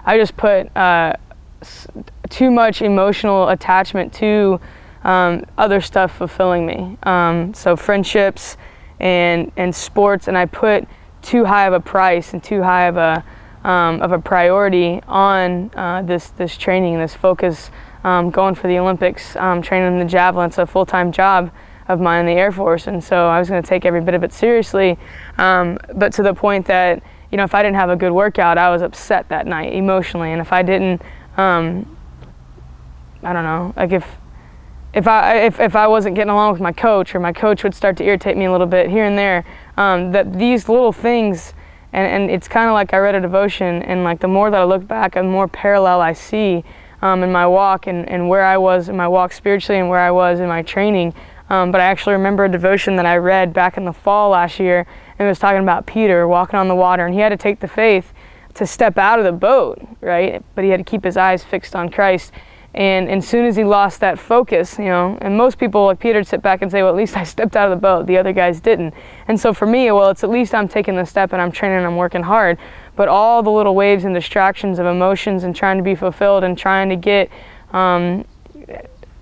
I just put too much emotional attachment to other stuff fulfilling me. So friendships and sports, and I put too high of a price and too high of a priority on this training, this focus, going for the Olympics, training in the javelin. It's a full-time job of mine in the Air Force, and so I was going to take every bit of it seriously, but to the point that, you know, if I didn't have a good workout, I was upset that night emotionally. And if I didn't, I don't know, like if I wasn't getting along with my coach, or my coach would start to irritate me a little bit here and there, that these little things, and it's kind of like I read a devotion, and like the more that I look back, the more parallel I see in my walk, and where I was in my walk spiritually and where I was in my training. But I actually remember a devotion that I read back in the fall last year, and it was talking about Peter walking on the water, and he had to take the faith to step out of the boat, right? But he had to keep his eyes fixed on Christ. And as soon as he lost that focus, you know, and most people like Peter sit back and say, well, at least I stepped out of the boat, the other guys didn't. And so for me, well, it's at least I'm taking the step and I'm training and I'm working hard. But all the little waves and distractions of emotions and trying to be fulfilled and trying to get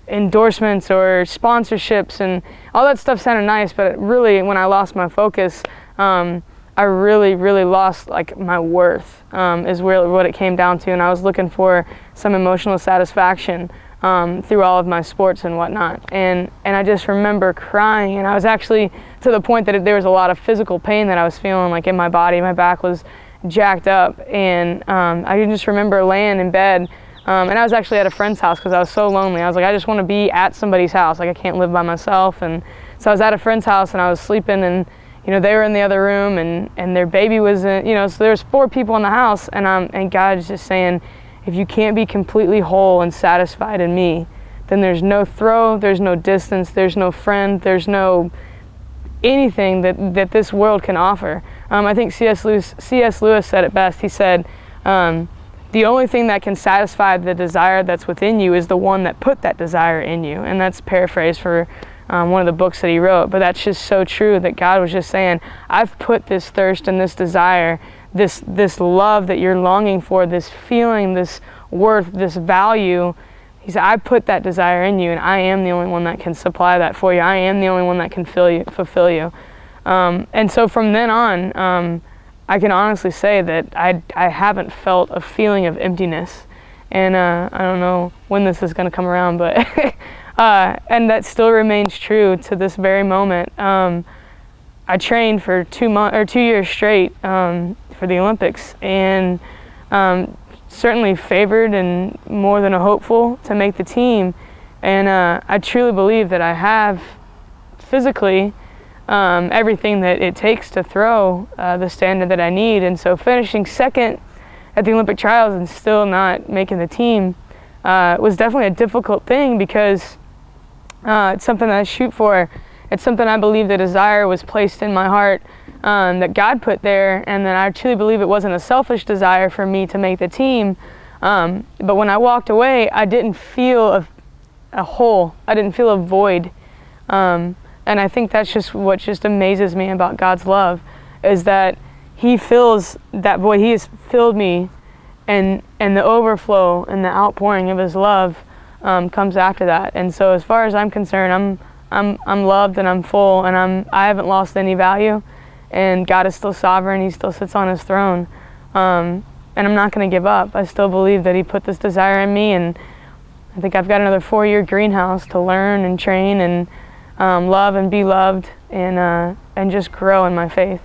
endorsements or sponsorships and all that stuff sounded nice, but really when I lost my focus, I really lost like my worth, is really what it came down to. And I was looking for some emotional satisfaction through all of my sports and whatnot. And I just remember crying, and I was actually to the point that there was a lot of physical pain that I was feeling like in my body. My back was jacked up, and I can just remember laying in bed. And I was actually at a friend's house because I was so lonely. I was like, I just want to be at somebody's house. Like, I can't live by myself. And so I was at a friend's house, and I was sleeping, and you know, they were in the other room, and their baby was in, you know, so there was 4 people in the house, and God is just saying, if you can't be completely whole and satisfied in me, then there's no throw, there's no distance, there's no friend, there's no anything that this world can offer. I think C.S. Lewis said it best. He said, the only thing that can satisfy the desire that's within you is the one that put that desire in you. And that's paraphrased for one of the books that he wrote. But that's just so true, that God was just saying, I've put this thirst and this desire, this love that you're longing for, this feeling, this worth, this value. He said, I put that desire in you, and I am the only one that can supply that for you. I am the only one that can fulfill you. And so from then on, I can honestly say that I haven't felt a feeling of emptiness. And I don't know when this is going to come around, but and that still remains true to this very moment. I trained for 2 years straight for the Olympics, and certainly favored and more than a hopeful to make the team. And I truly believe that I have physically everything that it takes to throw the standard that I need. And so finishing second at the Olympic trials and still not making the team was definitely a difficult thing, because it's something that I shoot for. It's something I believe the desire was placed in my heart, that God put there, and that I truly believe it wasn't a selfish desire for me to make the team. But when I walked away, I didn't feel a hole. I didn't feel a void. And I think that's just what just amazes me about God's love, is that He fills that void. He has filled me, and the overflow and the outpouring of His love comes after that. And so, as far as I'm concerned, I'm loved and I'm full, and I haven't lost any value, and God is still sovereign. He still sits on His throne, and I'm not going to give up. I still believe that He put this desire in me, and I think I've got another 4-year greenhouse to learn and train and love and be loved, and just grow in my faith.